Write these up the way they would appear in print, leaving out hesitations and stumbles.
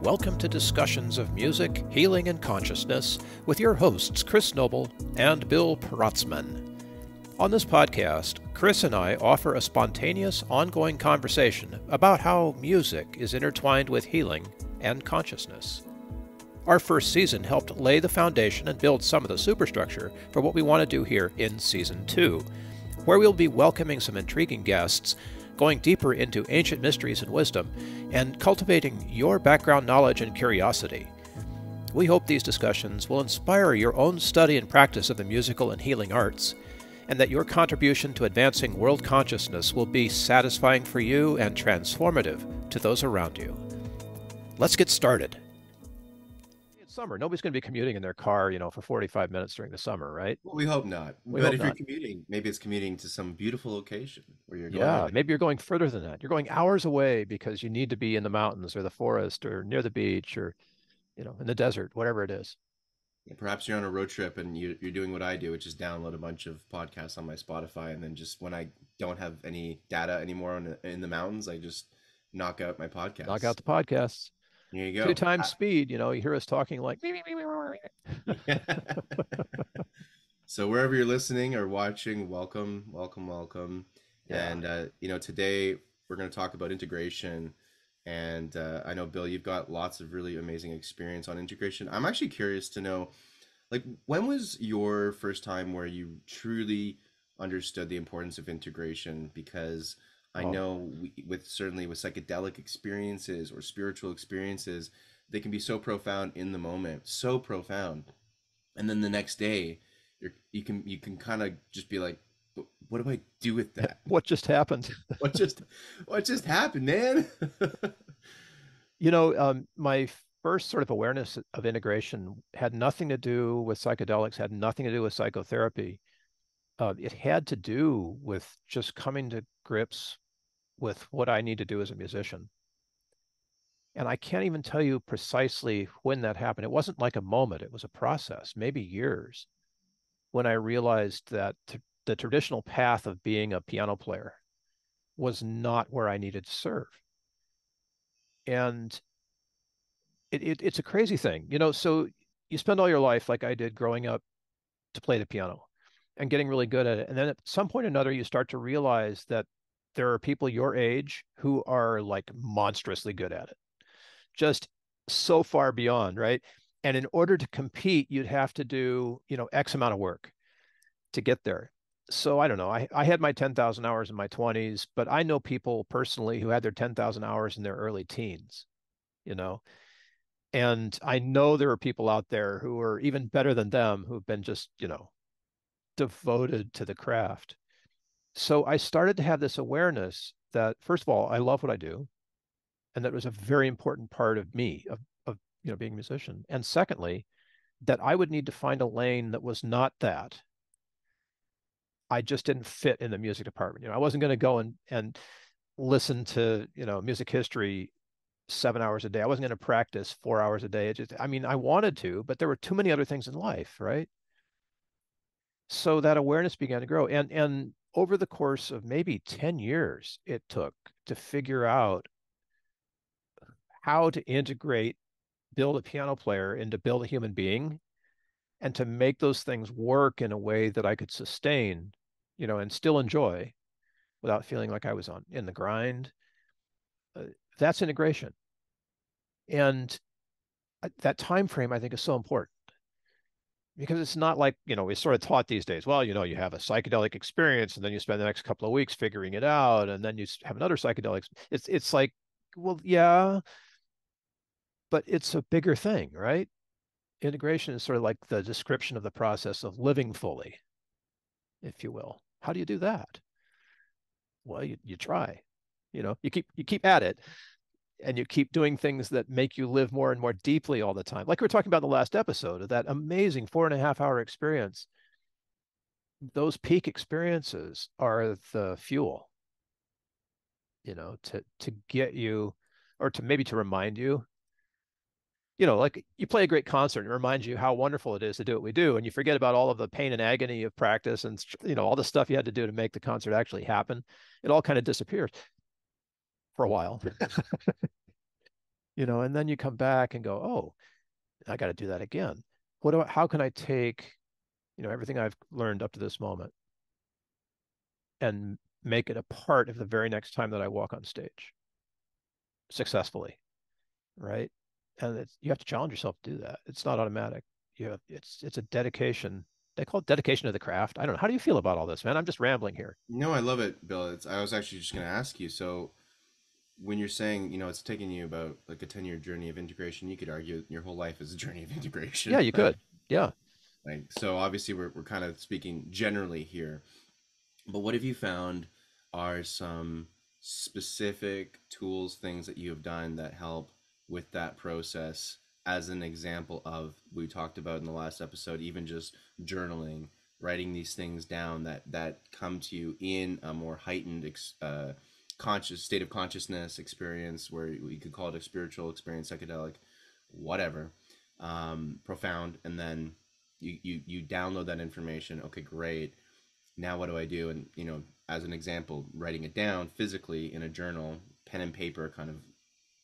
Welcome to discussions of music, healing, and consciousness with your hosts, Chris Noble and Bill Paratzman. On this podcast, Chris and I offer a spontaneous, ongoing conversation about how music is intertwined with healing and consciousness. Our first season helped lay the foundation and build some of the superstructure for what we want to do here in Season 2, where we'll be welcoming some intriguing guests, going deeper into ancient mysteries and wisdom, and cultivating your background knowledge and curiosity. We hope these discussions will inspire your own study and practice of the musical and healing arts, and that your contribution to advancing world consciousness will be satisfying for you and transformative to those around you. Let's get started. It's summer. Nobody's going to be commuting in their car, for 45 minutes during the summer, right? Well, we hope not. We But hope if you're not. commuting, maybe it's commuting to some beautiful location where you're going Yeah, on. maybe you're going further than that. You're going hours away because you need to be in the mountains or the forest or near the beach or, in the desert, whatever it is. Perhaps you're on a road trip and you're doing what I do, which is download a bunch of podcasts on my Spotify, and then just when I don't have any data anymore in the mountains, I just knock out my Knock out podcasts. the podcasts. Here you Two go. times speed, you hear us talking like. Yeah. So wherever you're listening or watching, welcome, welcome, welcome. Yeah. And today we're going to talk about integration. And I know, Bill, you've got lots of really amazing experience on integration. I'm actually curious to know, like, when was your first time where you truly understood the importance of integration? Because I Oh, know certainly with psychedelic experiences or spiritual experiences, they can be so profound in the moment, so profound, and then the next day, you can kind of just be like, what do I do with that? what just happened? What just what just happened, man? My first sort of awareness of integration had nothing to do with psychedelics, had nothing to do with psychotherapy. It had to do with just coming to grips with what I need to do as a musician. And I can't even tell you precisely when that happened. It wasn't like a moment, it was a process, maybe years, when I realized that the traditional path of being a piano player was not where I needed to serve. And it's a crazy thing, so you spend all your life, like I did growing up, to play the piano and getting really good at it. And then at some point or another, you start to realize that there are people your age who are like monstrously good at it, just so far beyond, right? And in order to compete, you'd have to do, X amount of work to get there. So I don't know. I had my 10,000 hours in my 20s, but I know people personally who had their 10,000 hours in their early teens, you know, and I know there are people out there who are even better than them who've been just, devoted to the craft. So I started to have this awareness that, first of all, I love what I do, and that was a very important part of me, of being a musician. And secondly, that I would need to find a lane that was not that. I just didn't fit in the music department. I wasn't going to go and listen to, music history 7 hours a day. I wasn't going to practice 4 hours a day. I wanted to, but there were too many other things in life, right? So that awareness began to grow. And over the course of maybe 10 years, it took to figure out how to integrate, build a piano player into build a human being, and to make those things work in a way that I could sustain, and still enjoy without feeling like I was in the grind. Uh, that's integration. And that time frame, I think, is so important because it's not like, we sort of taught these days, well, you have a psychedelic experience and then you spend the next couple of weeks figuring it out and then you have another psychedelic. It's like, well, yeah, but it's a bigger thing, right? Integration is sort of like the description of the process of living fully, if you will. How do you do that? Well, you try, you keep at it, and you keep doing things that make you live more and more deeply all the time. Like we were talking about in the last episode of that amazing 4.5 hour experience. Those peak experiences are the fuel, to get you, or to maybe to remind you, like you play a great concert and it reminds you how wonderful it is to do what we do. And you forget about all of the pain and agony of practice and, all the stuff you had to do to make the concert actually happen. It all kind of disappears for a while. And then you come back and go, oh, I got to do that again. How can I take, everything I've learned up to this moment and make it a part of the very next time that I walk on stage successfully, right? And you have to challenge yourself to do that. It's not automatic. It's a dedication. They call it dedication to the craft. I don't know. How do you feel about all this, man? I'm just rambling here. No, I love it, Bill. I was actually just going to ask you. So, when you're saying, it's taking you about like a 10-year journey of integration, you could argue your whole life is a journey of Yeah, integration. you could. Yeah. So obviously we're kind of speaking generally here. But what have you found are some specific tools, things that you have done that help with that process? As an example of, we talked about in the last episode, even just journaling, writing these things down that come to you in a more heightened conscious state of consciousness experience, where we could call it a spiritual experience, psychedelic, whatever, profound, and then you download that information. Okay, great, now what do I do? And as an example, writing it down physically in a journal, pen and paper kind of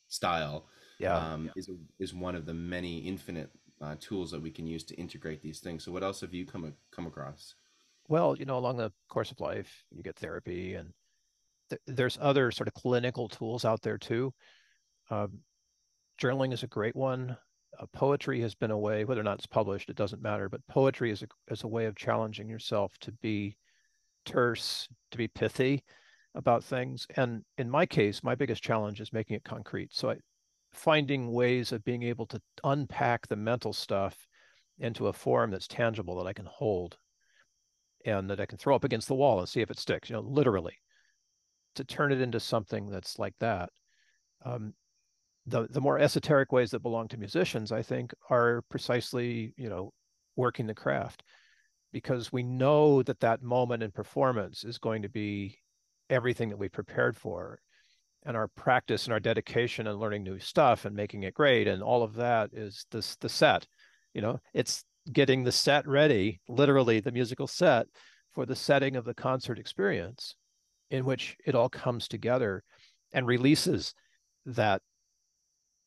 style, Yeah. is one of the many infinite tools that we can use to integrate these things. So what else have you come across? Well, along the course of life, you get therapy, and there's other sort of clinical tools out there too. Um, Journaling is a great one. Poetry has been a way, whether or not it's published, it doesn't matter, but poetry is a way of challenging yourself to be terse, to be pithy about things. And in my case, my biggest challenge is making it concrete. So finding ways of being able to unpack the mental stuff into a form that's tangible that I can hold and that I can throw up against the wall and see if it sticks, literally to turn it into something that's like that. Um, the more esoteric ways that belong to musicians, I think, are precisely, working the craft, because we know that that moment in performance is going to be everything that we prepared for. And our practice and our dedication and learning new stuff and making it great and all of that is the set. It's getting the set ready, literally the musical set, for the setting of the concert experience, in which it all comes together and releases that,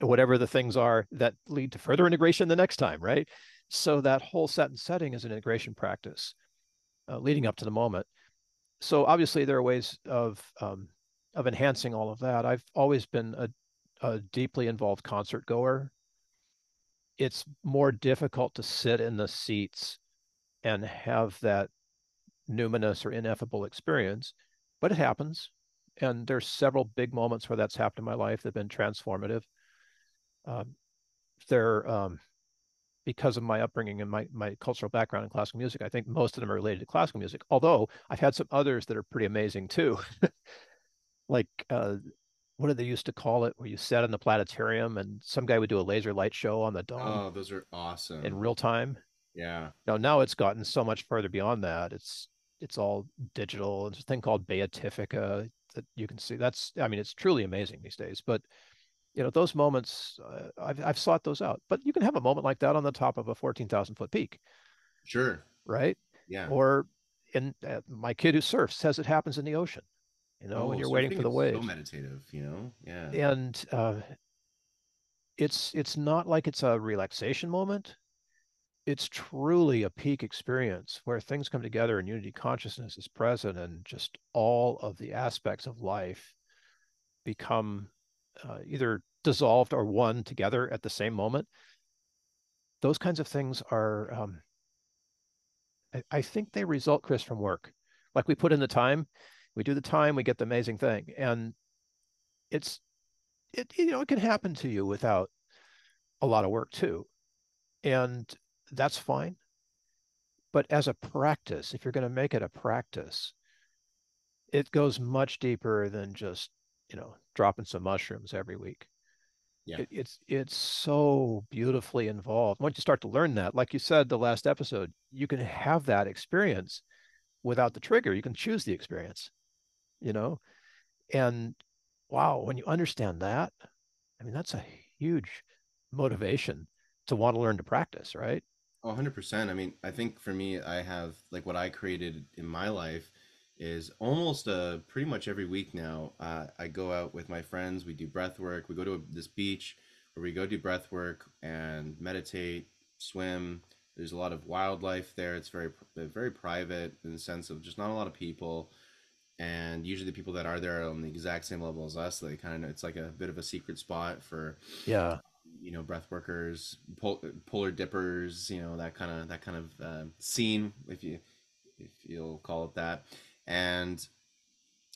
whatever the things are that lead to further integration the next time, right? So that whole set and setting is an integration practice leading up to the moment. So obviously there are ways of enhancing all of that. I've always been a deeply involved concert goer. It's more difficult to sit in the seats and have that numinous or ineffable experience, but it happens. And there's several big moments where that's happened in my life that have been transformative. Um, they're Because of my upbringing and my cultural background in classical music, I think most of them are related to classical music. Although I've had some others that are pretty amazing too, like what did they used to call it, where you sat in the planetarium and some guy would do a laser light show on the dome Oh, those are in awesome. real time. Yeah. Now it's gotten so much further beyond that. It's all digital. There's a thing called Beatifica that you can see. I mean, it's truly amazing these days. But those moments, I've sought those out. But you can have a moment like that on the top of a 14,000-foot peak, Sure. right? Yeah. Or in my kid who surfs says it happens in the ocean. When Oh, you're waiting surfing for the is so waves, meditative. Yeah. and it's not like it's a relaxation moment. It's truly a peak experience where things come together and unity consciousness is present, and just all of the aspects of life become either dissolved or one together at the same moment. Those kinds of things are, I think they result, Chris, from work. Like we put in the time, we do the time, we get the amazing thing. And it's, it can happen to you without a lot of work too. And that's fine. But as a practice, if you're going to make it a practice, it goes much deeper than just, dropping some mushrooms every week. Yeah. It's so beautifully involved. Once you start to learn that, like you said, the last episode, you can have that experience without the trigger. You can choose the experience, you know? And wow, when you understand that, I mean, that's a huge motivation to want to learn to practice, right? Oh, 100%. I mean, I think for me, I have like what I created in my life is almost pretty much every week now. I go out with my friends, we do breath work, we go to this beach, where we go do breath work and meditate, swim. There's a lot of wildlife there. It's very private in the sense of just not a lot of people, and usually the people that are there are on the exact same level as us. So they kind of, it's like a bit of a secret spot for Yeah. breath workers, polar dippers, that kind of scene, if you'll call it that. And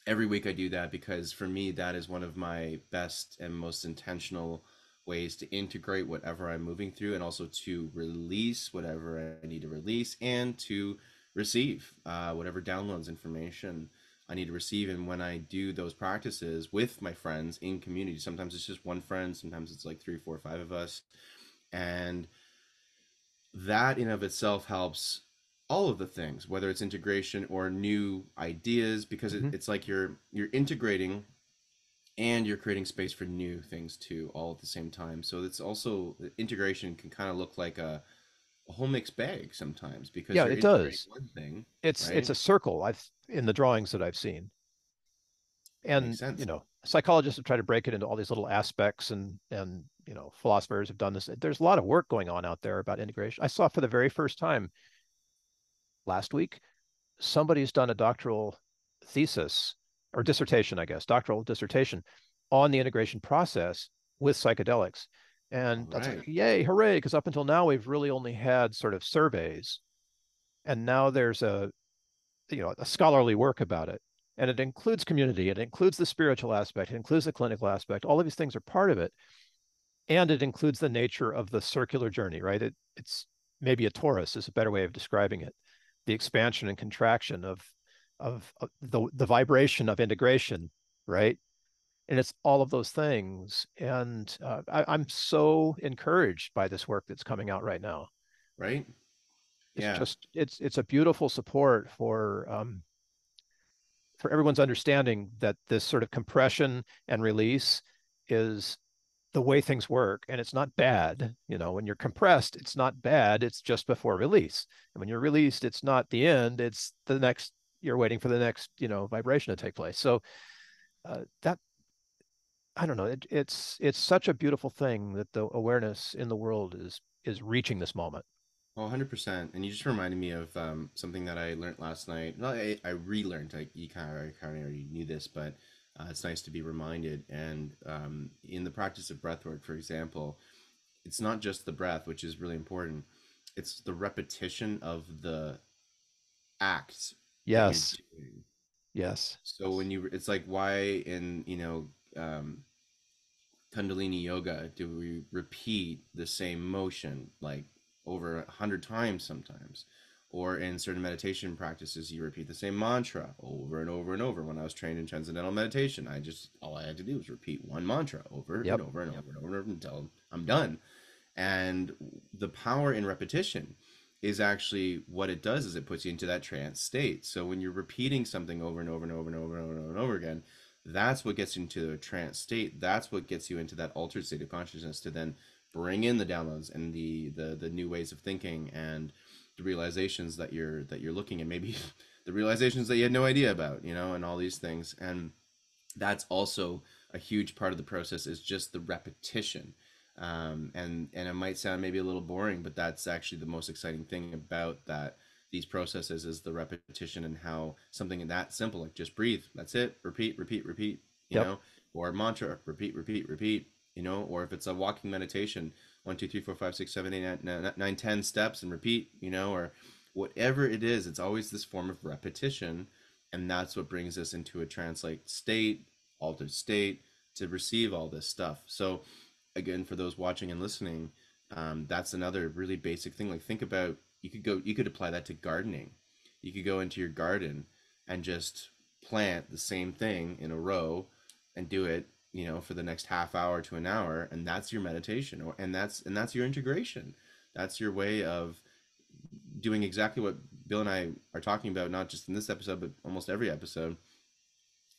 every week I do that because for me that is one of my best and most intentional ways to integrate whatever I'm moving through, and also to release whatever I need to release, and to receive whatever downloads information I need to receive. And when I do those practices with my friends in community, sometimes it's just one friend, sometimes it's like three, four, five of us, and that in of itself helps all of the things, whether it's integration or new ideas, because Hmm. it's like you're integrating and you're creating space for new things too, all at the same time. So it's also, integration can kind of look like a whole mixed bag sometimes, because Yeah, you're it integrating does. one thing, It's right? a circle I've in the drawings that I've seen. Makes And, sense. psychologists have tried to break it into all these little aspects, and philosophers have done this. There's a lot of work going on out there about integration. I saw for the very first time last week somebody's done a doctoral thesis or dissertation, I guess, doctoral dissertation on the integration process with psychedelics. All And that's like, right. yay, hooray, because up until now we've really only had sort of surveys. And now there's a scholarly work about it. And it includes community, it includes the spiritual aspect, it includes the clinical aspect. All of these things are part of it. And it includes the nature of the circular journey, right? It's maybe a torus is a better way of describing it. The expansion and contraction of the vibration of integration, right? And it's all of those things. And I'm so encouraged by this work that's coming out right now. Right. It's Yeah. just it's a beautiful support for everyone's understanding that this sort of compression and release is the way things work, and it's not bad. When you're compressed, it's not bad, it's just before release. And when you're released, it's not the end, it's the next. You're waiting for the next vibration to take place. So that I don't know, it's such a beautiful thing that the awareness in the world is reaching this moment. Oh, 100%. And you just reminded me of something that I learned last night. No, I relearned. I kind of already knew this, but it's nice to be reminded. And in the practice of breath work, for example, it's not just the breath, which is really important. It's the repetition of the acts that you're Yes. doing. Yes. So when it's like, why in Kundalini yoga do we repeat the same motion like over 100 times sometimes? Or in certain meditation practices, you repeat the same mantra over and over and over. When I was trained in transcendental meditation, all I had to do was repeat one mantra over and Yep. over and over and over until I'm done. And the power in repetition is actually, what it does is it puts you into that trance state. So when you're repeating something over and over and over and over and over and over again, that's what gets you into a trance state. That's what gets you into that altered state of consciousness to then bring in the downloads and the new ways of thinking, and the realizations that you're looking at, maybe the realizations that you had no idea about, and all these things. And that's also a huge part of the process, is just the repetition. And it might sound maybe a little boring, but that's actually the most exciting thing about that, these processes, is the repetition, and how something that simple, like just breathe, that's it, repeat, repeat, repeat, Yep. or mantra, repeat, repeat, repeat, or if it's a walking meditation, 1, 2, 3, 4, 5, 6, 7, 8, 9, 10 steps and repeat, or whatever it is, it's always this form of repetition. And that's what brings us into a trance like state, altered state, to receive all this stuff. So again, for those watching and listening, that's another really basic thing. Like, think about, you could apply that to gardening. You could go into your garden and just plant the same thing in a row and do it, for the next half hour to an hour, and that's your meditation, and that's your integration. That's your way of doing exactly what Bill and I are talking about, not just in this episode, but almost every episode.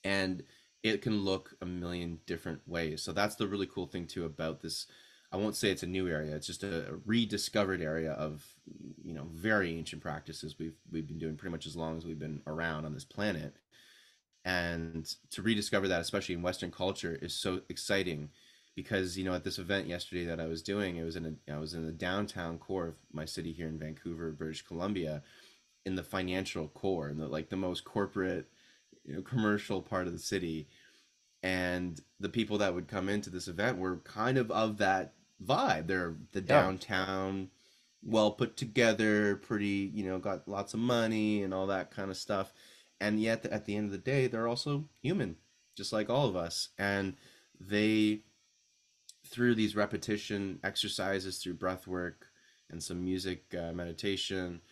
And it can look a million different ways. So that's the really cool thing too about this. I won't say it's a new area. It's just a rediscovered area of, very ancient practices we've been doing pretty much as long as we've been around on this planet. And to rediscover that, especially in Western culture, is so exciting, because at this event yesterday that I was doing, I was in the downtown core of my city here in Vancouver, British Columbia, in the financial core, in the like the most corporate, commercial part of the city. And the people that would come into this event were kind of that vibe. They're the Yeah. downtown, well put together, pretty, got lots of money and all that kind of stuff. And yet at the end of the day, they're also human, just like all of us. And they, through these repetition exercises, through breath work and some music, meditation,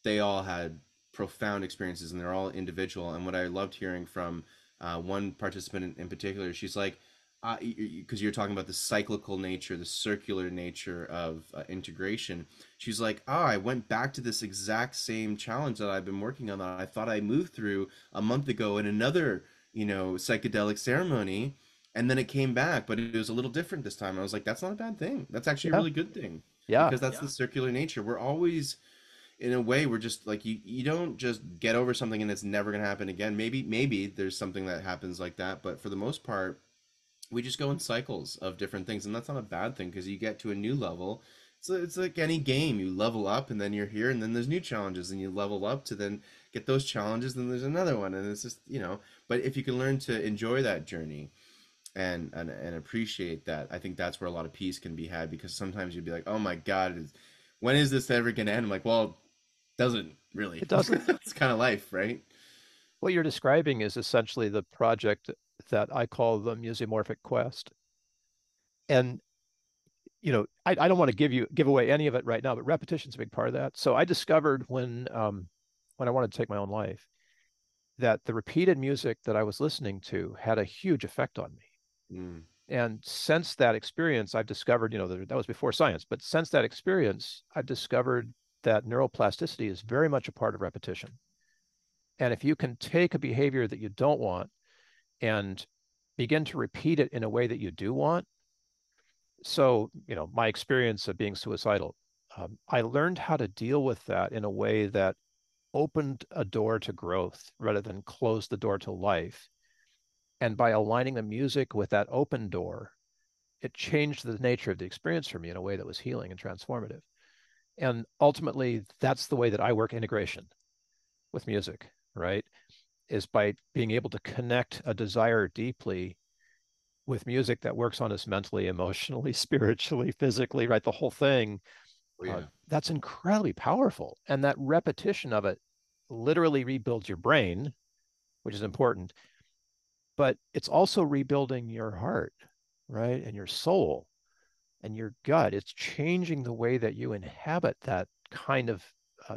they all had profound experiences, and they're all individual. And what I loved hearing from one participant in particular, she's like, because you're talking about the cyclical nature, the circular nature of integration. She's like, I went back to this exact same challenge that I've been working on that I thought I moved through a month ago in another, psychedelic ceremony. And then it came back, but it was a little different this time. I was like, that's not a bad thing. That's actually a Yeah. really good thing, Yeah. because that's the circular nature. We're always, in a way, we're just like, you don't just get over something and it's never going to happen again. Maybe there's something that happens like that, but for the most part, we just go in cycles of different things, and that's not a bad thing, because you get to a new level. It's like any game, you level up and then you're here, and then there's new challenges, and you level up to then get those challenges, then there's another one, and it's just, but if you can learn to enjoy that journey and appreciate that, I think that's where a lot of peace can be had, because sometimes you'd be like, oh my God, when is this ever gonna end? I'm like, well, doesn't really. It doesn't. It's kind of life, right? What you're describing is essentially the project that I call the museomorphic quest. And I don't want to give away any of it right now, but repetition's a big part of that. So I discovered when I wanted to take my own life that the repeated music that I was listening to had a huge effect on me. Mm. And since that experience, I've discovered, that was before science, but since that experience, I've discovered that neuroplasticity is very much a part of repetition. And if you can take a behavior that you don't want and begin to repeat it in a way that you do want. So, my experience of being suicidal, I learned how to deal with that in a way that opened a door to growth rather than close the door to life. And by aligning the music with that open door, it changed the nature of the experience for me in a way that was healing and transformative. And ultimately, that's the way that I work integration with music, right? Is by being able to connect a desire deeply with music that works on us mentally, emotionally, spiritually, physically, right? The whole thing. Oh yeah. That's incredibly powerful. And that repetition of it literally rebuilds your brain, which is important, but it's also rebuilding your heart, right? And your soul and your gut. It's changing the way that you inhabit that kind of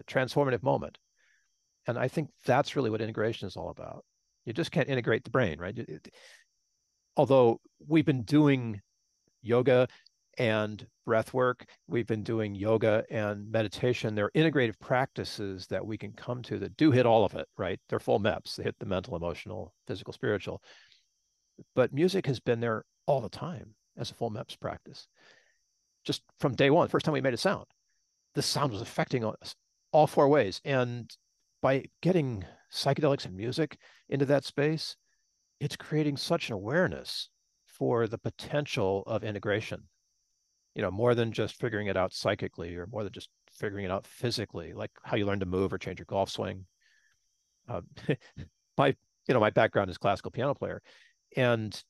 transformative moment. And I think that's really what integration is all about. You just can't integrate the brain, right? Although we've been doing yoga and breath work, we've been doing yoga and meditation. They're integrative practices that we can come to that do hit all of it, right? They're full MEPs. They hit the mental, emotional, physical, spiritual. But music has been there all the time as a full MEPs practice. Just from day one, first time we made a sound, the sound was affecting us all four ways. And by getting psychedelics and music into that space, it's creating such an awareness for the potential of integration, more than just figuring it out psychically or more than just figuring it out physically, like how you learn to move or change your golf swing. Uh, my, my background is classical piano player, and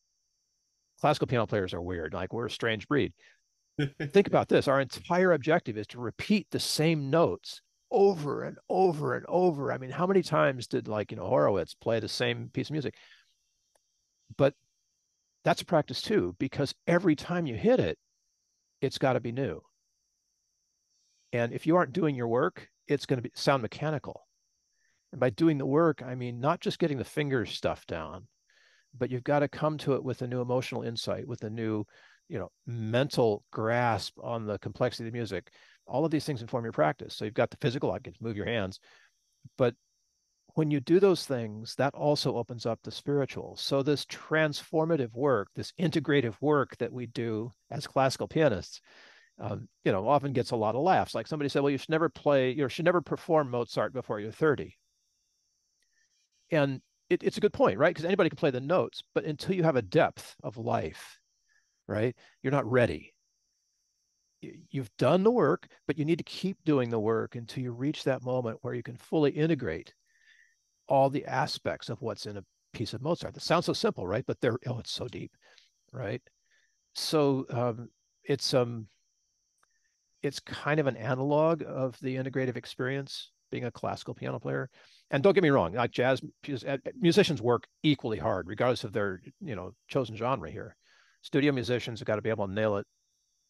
classical piano players are weird. Like we're a strange breed. Think about this. Our entire objective is to repeat the same notes over and over and over. I mean, how many times did Horowitz play the same piece of music? But that's a practice too, because every time you hit it, it's got to be new. And if you aren't doing your work, it's going to sound mechanical. And by doing the work, I mean not just getting the finger stuff down, but you've got to come to it with a new emotional insight, with a new, mental grasp on the complexity of the music. All of these things inform your practice. So you've got the physical, I can move your hands, but when you do those things, that also opens up the spiritual. So this transformative work, this integrative work that we do as classical pianists, often gets a lot of laughs. Like somebody said, well, you should never perform Mozart before you're 30. And it's a good point, right? Because anybody can play the notes, but until you have a depth of life, right? You're not ready. You've done the work, but you need to keep doing the work until you reach that moment where you can fully integrate all the aspects of what's in a piece of Mozart. That sounds so simple, right? But they're, oh, it's so deep, right? So it's um it's kind of an analog of the integrative experience being a classical piano player. And don't get me wrong, like jazz musicians work equally hard, regardless of their chosen genre here. Studio musicians have got to be able to nail it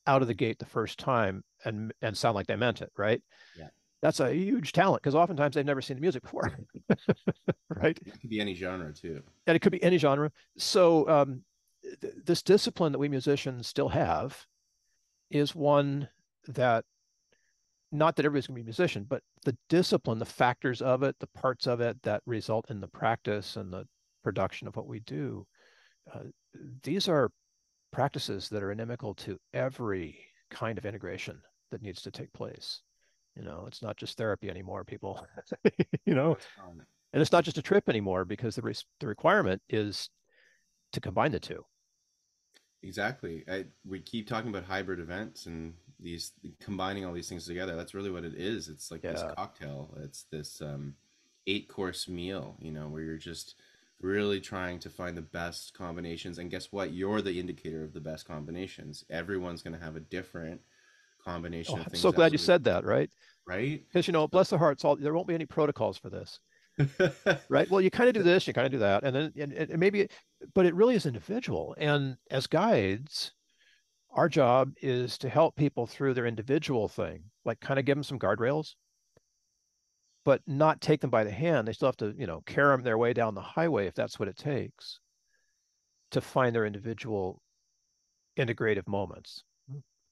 out of the gate the first time and sound like they meant it, right? Yeah. That's a huge talent because oftentimes they've never seen the music before, right? It could be any genre too. And it could be any genre. So this discipline that we musicians still have is one that, not that everybody's going to be a musician, but the discipline, the factors of it, the parts of it that result in the practice and the production of what we do, uh, these are practices that are inimical to every kind of integration that needs to take place. It's not just therapy anymore, people. you know, Oh, it's fun. and it's not just a trip anymore because the requirement is to combine the two. Exactly. We keep talking about hybrid events and these combining all these things together. That's really what it is. It's like this Yeah. cocktail. It's this 8 course meal, where you're just really trying to find the best combinations. And guess what? You're the indicator of the best combinations. Everyone's going to have a different Oh, combination of I'm things so that glad you really, said that, right? right? Because bless their hearts, there won't be any protocols for this, right? Well, you kind of do this, you kind of do that, and then and maybe, but it really is individual. And as guides, our job is to help people through their individual thing, like kind of give them some guardrails, but not take them by the hand. They still have to, carry them their way down the highway if that's what it takes to find their individual integrative moments.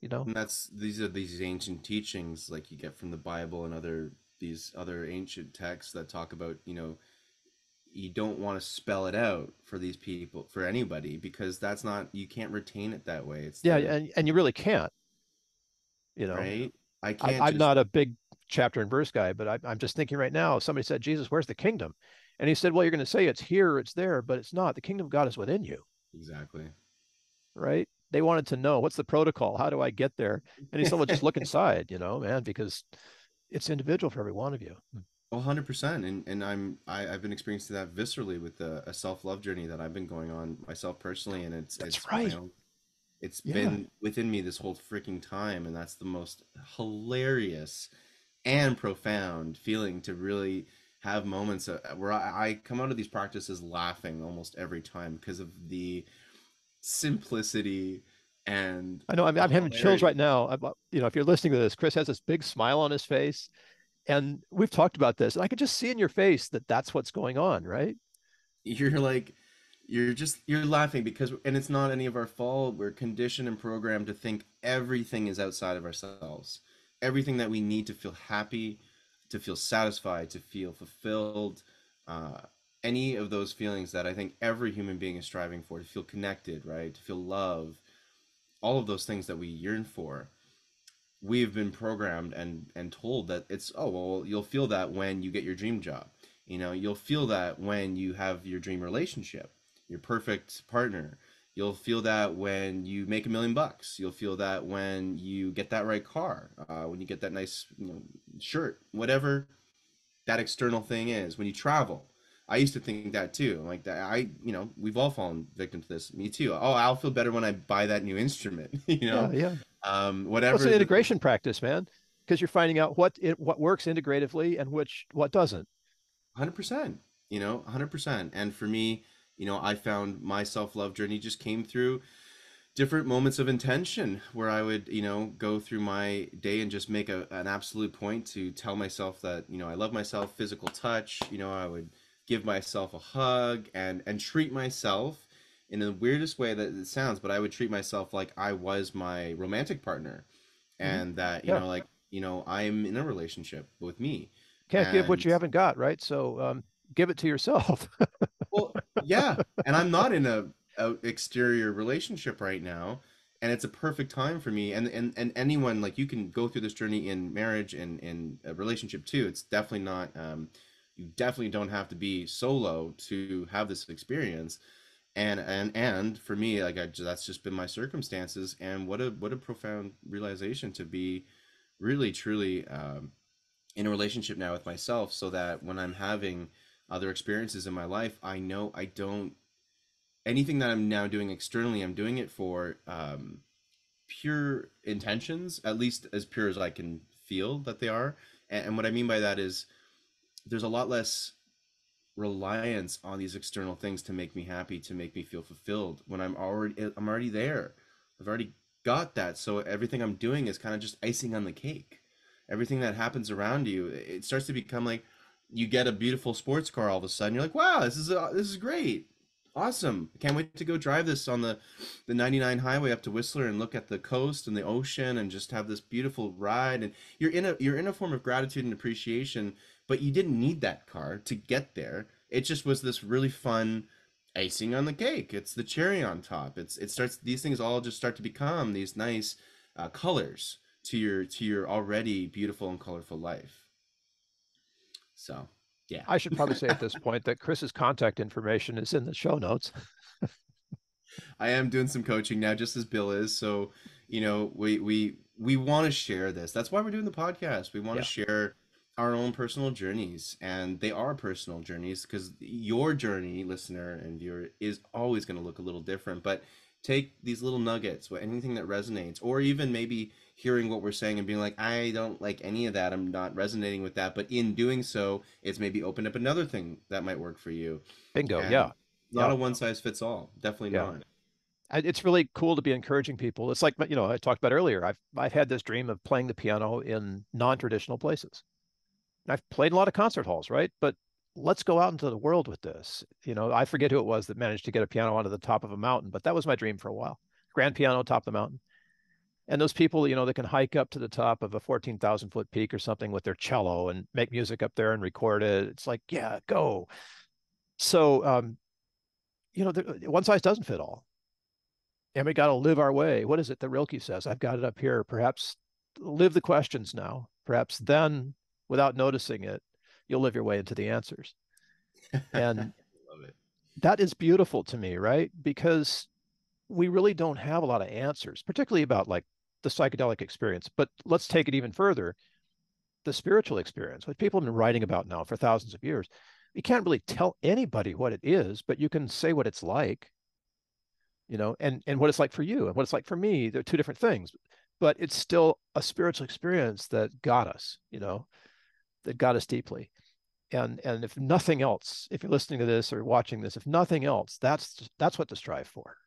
You know? And these are these ancient teachings like you get from the Bible and these other ancient texts that talk about, you don't want to spell it out for these people, for anybody, because that's not, you can't retain it that way. It's Yeah, the, and you really can't. You know, right? I can't I'm just, not a big chapter and verse guy, but I'm just thinking right now. If somebody said, "Jesus, where's the kingdom?" And he said, "Well, you're going to say it's here, it's there, but it's not. The kingdom of God is within you." exactly. Right? They wanted to know what's the protocol? How do I get there? And he said, "Well, just look inside, man, because it's individual for every one of you." 100%. And I've been experiencing that viscerally with a self-love journey that I've been going on myself personally, and That's it's my right. own, it's Yeah. been within me this whole freaking time, and that's the most hilarious and profound feeling to really have moments where I come out of these practices laughing almost every time because of the simplicity and I know. I mean, the I'm having chills right hilarity. now. If you're listening to this, Chris has this big smile on his face, and we've talked about this, and I could just see in your face that that's what's going on, right? You're like, you're laughing because, and it's not any of our fault. We're conditioned and programmed to think everything is outside of ourselves. Everything that we need to feel happy, to feel satisfied, to feel fulfilled, uh, any of those feelings that I think every human being is striving for, to feel connected, right? To feel love, all of those things that we yearn for, we've been programmed and told that it's, oh well, you'll feel that when you get your dream job, you'll feel that when you have your dream relationship, your perfect partner, you'll feel that when you make $1 million, you'll feel that when you get that right car, when you get that nice, shirt, whatever that external thing is, when you travel. I used to think that too, like that. We've all fallen victim to this, me too. Oh, I'll feel better when I buy that new instrument. Yeah, yeah. Well, it's Whatever an the thing. integration practice, man, because you're finding out what works integratively and what doesn't. 100%, 100%. And for me, I found my self-love journey just came through different moments of intention where I would, go through my day and just make an absolute point to tell myself that, I love myself, physical touch, I would give myself a hug and treat myself in the weirdest way that it sounds, but I would treat myself like I was my romantic partner, Hmm. and that, Yeah, I'm in a relationship with me. can't give what And you haven't got, right? So give it to yourself. well, yeah, and I'm not in a exterior relationship right now, and it's a perfect time for me. And anyone, like, you can go through this journey in marriage and in a relationship too. It's definitely not. You definitely don't have to be solo to have this experience. And for me, like that's just been my circumstances. And what a profound realization to be really truly in a relationship now with myself, so that when I'm having other experiences in my life, I know I don't, anything that I'm now doing externally, I'm doing it for pure intentions, at least as pure as I can feel that they are. And what I mean by that is there's a lot less reliance on these external things to make me happy, to make me feel fulfilled, when I'm already there. I've already got that. So everything I'm doing is kind of just icing on the cake. Everything that happens around you, it starts to become like, you get a beautiful sports car all of a sudden, you're like, wow, this is great. Awesome. Can't wait to go drive this on the 99 highway up to Whistler and look at the coast and the ocean and just have this beautiful ride. And you're in a form of gratitude and appreciation, but you didn't need that car to get there. It just was this really fun icing on the cake. It's the cherry on top. It starts, these things all just start to become these nice colors to your already beautiful and colorful life. So, yeah. I should probably say at this point that Chris's contact information is in the show notes. I am doing some coaching now, just as Bill is. So, we want to share this. That's why we're doing the podcast. We want to Yeah, share our own personal journeys, and they are personal journeys because your journey, listener and viewer, is always going to look a little different. But take these little nuggets, anything that resonates, or even maybe hearing what we're saying and being like, I don't like any of that. I'm not resonating with that. But in doing so, it's maybe opened up another thing that might work for you. bingo. And Yeah, not yeah, a one size fits all. Definitely yeah. not. It's really cool to be encouraging people. It's like, I talked about earlier. I've had this dream of playing the piano in non-traditional places. I've played in a lot of concert halls, right? But let's go out into the world with this. I forget who it was that managed to get a piano onto the top of a mountain, but that was my dream for a while. Grand piano, top of the mountain. And those people, that can hike up to the top of a 14,000-foot peak or something with their cello and make music up there and record it. It's like, yeah, go. So, one size doesn't fit all. And we got to live our way. What is it that Rilke says? I've got it up here. Perhaps live the questions now. Perhaps then, without noticing it, you'll live your way into the answers. And Love it. that is beautiful to me, right? Because we really don't have a lot of answers, particularly about like the psychedelic experience. But let's take it even further, the spiritual experience, what people have been writing about now for thousands of years. You can't really tell anybody what it is, but you can say what it's like, and what it's like for you and what it's like for me. They're two different things, but it's still a spiritual experience that got us, that got us deeply. And if nothing else, if you're listening to this or watching this, if nothing else, that's what to strive for.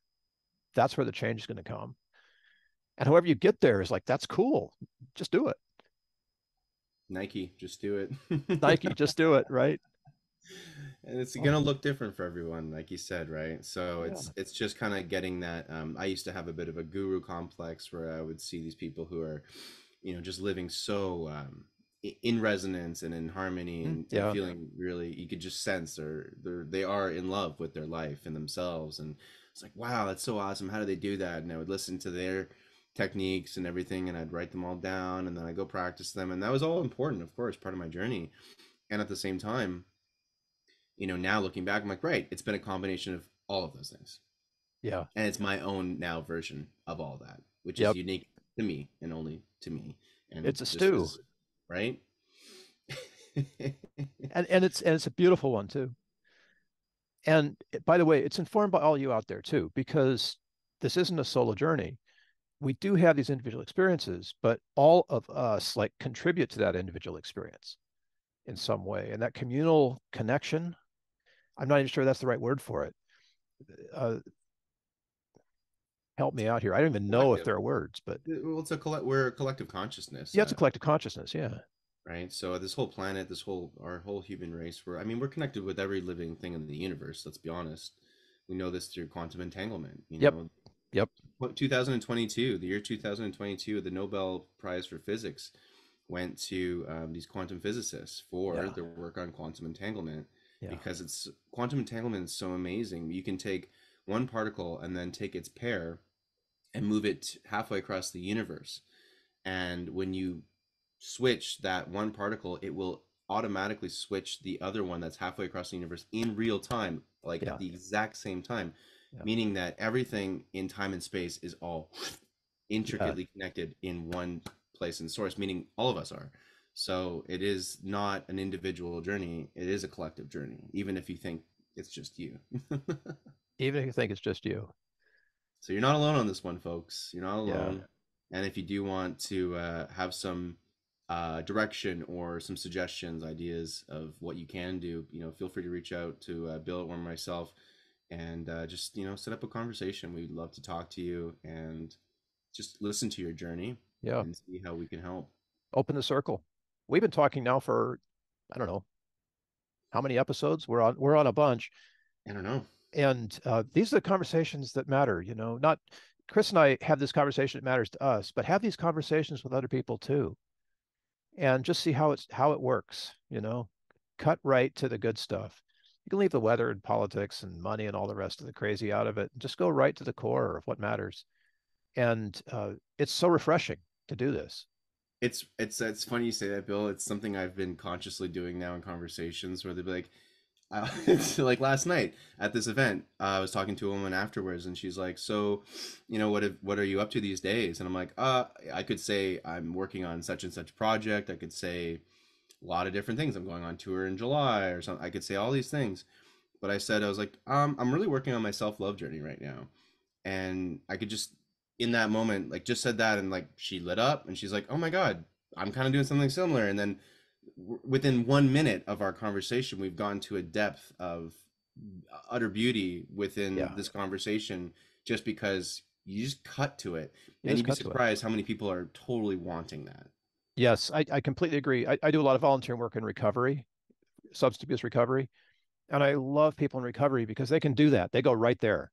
That's where the change is going to come. And however you get there is like, that's cool. Just do it. Nike, just do Nike, it. just do it, right? And it's Oh, gonna look different for everyone, like you said, right? So yeah. it's just kind of getting that. I used to have a bit of a guru complex where I would see these people who are, just living so in resonance and in harmony, and Yeah. feeling really, you could just sense they are in love with their life and themselves. And it's like, wow, that's so awesome. How do they do that? And I would listen to their techniques and everything, and I'd write them all down, and then I go practice them, and that was all important, of course, part of my journey. And at the same time, now looking back, I'm like, right, it's been a combination of all of those things. Yeah. And it's my own now version of all that, which is Yep. unique to me and only to me. And It's a just stew. as, right? And it's a beautiful one too. And by the way, it's informed by all you out there too, because this isn't a solo journey. We do have these individual experiences, but all of us like contribute to that individual experience in some way. And that communal connection, I'm not even sure that's the right word for it. Uh, Help me out here. I don't even know if Collective. there are words, but Well, we're a collective consciousness, yeah, it's a collective consciousness. Yeah. right? So this whole planet, our whole human race, we're connected with every living thing in the universe. Let's be honest. We know this through quantum entanglement. Yep. Yep. 2022, the year 2022, the Nobel Prize for Physics went to these quantum physicists for Yeah. their work on quantum entanglement, Yeah. because it's quantum entanglement is so amazing. You can take one particle and then take its pair and move it halfway across the universe. And when you switch that one particle, it will automatically switch the other one that's halfway across the universe in real time, like at Yeah. the exact same time. Yeah. meaning that everything in time and space is all Yeah. intricately connected in one place and source, meaning all of us are. So it is not an individual journey, it is a collective journey, even if you think it's just you. Even if you think it's just you. So you're not alone on this one, folks. You're not Yeah. alone. And if you do want to have some direction or some suggestions, ideas of what you can do, feel free to reach out to Bill or myself, and just set up a conversation. We'd love to talk to you and just listen to your journey Yeah. and see how we can help. Open the circle. We've been talking now for, I don't know, how many episodes? We're on a bunch. I don't know. And these are the conversations that matter, not Chris and I have this conversation that matters to us, but have these conversations with other people too. And just see how it works, cut right to the good stuff. You can leave the weather and politics and money and all the rest of the crazy out of it. Just go right to the core of what matters. And it's so refreshing to do this. It's funny you say that, Bill. It's something I've been consciously doing now in conversations where they'd be like, like last night at this event, I was talking to a woman afterwards, and she's like, "So, what are you up to these days?" And I'm like, I could say I'm working on such and such project. I could say a lot of different things. I'm going on tour in July or something. I could say all these things, but I was like, I'm really working on my self love journey right now, and I could just in that moment like just said that, and like she lit up, and she's like, "Oh my God, I'm kind of doing something similar," and then within 1 minute of our conversation, we've gone to a depth of utter beauty within Yeah, this conversation just because you just cut to it. you And just you'd be cut to it. surprised how many people are totally wanting that. Yes, I completely agree. I do a lot of volunteer work in recovery, substance abuse recovery, and I love people in recovery because they can do that. They go right there,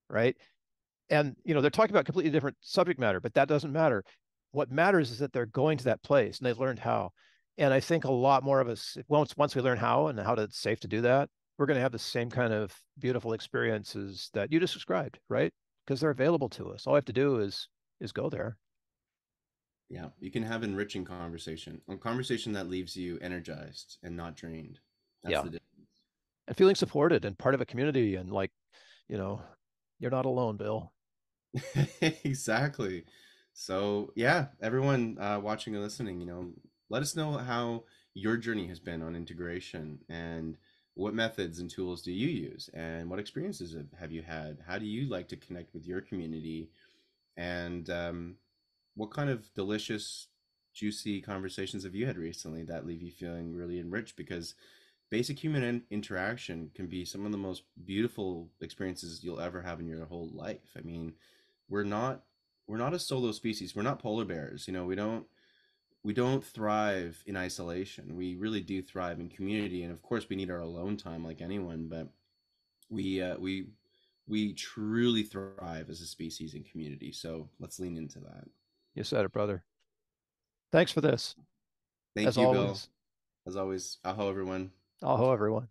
right? And they're talking about completely different subject matter, but that doesn't matter. What matters is that they're going to that place and they've learned how. And I think a lot more of us, once we learn how and how to, it's safe to do that, we're going to have the same kind of beautiful experiences that you just described, right? Because they're available to us. All I have to do is go there. Yeah, you can have enriching conversation, a conversation that leaves you energized and not drained. That's Yeah. the difference. And feeling supported and part of a community and like, you know, you're not alone, Bill. Exactly. So yeah, everyone watching and listening, let us know how your journey has been on integration, and what methods and tools do you use, and what experiences have you had? How do you like to connect with your community? And what kind of delicious, juicy conversations have you had recently that leave you feeling really enriched? Because basic human interaction can be some of the most beautiful experiences you'll ever have in your whole life. I mean, we're not we're not a solo species. We're not polar bears. We don't thrive in isolation. We really do thrive in community, and of course, we need our alone time like anyone. But we truly thrive as a species in community. So let's lean into that. You said it, brother. Thanks for this, Thank as you, Bill. always. As always, aho everyone. Aho, everyone.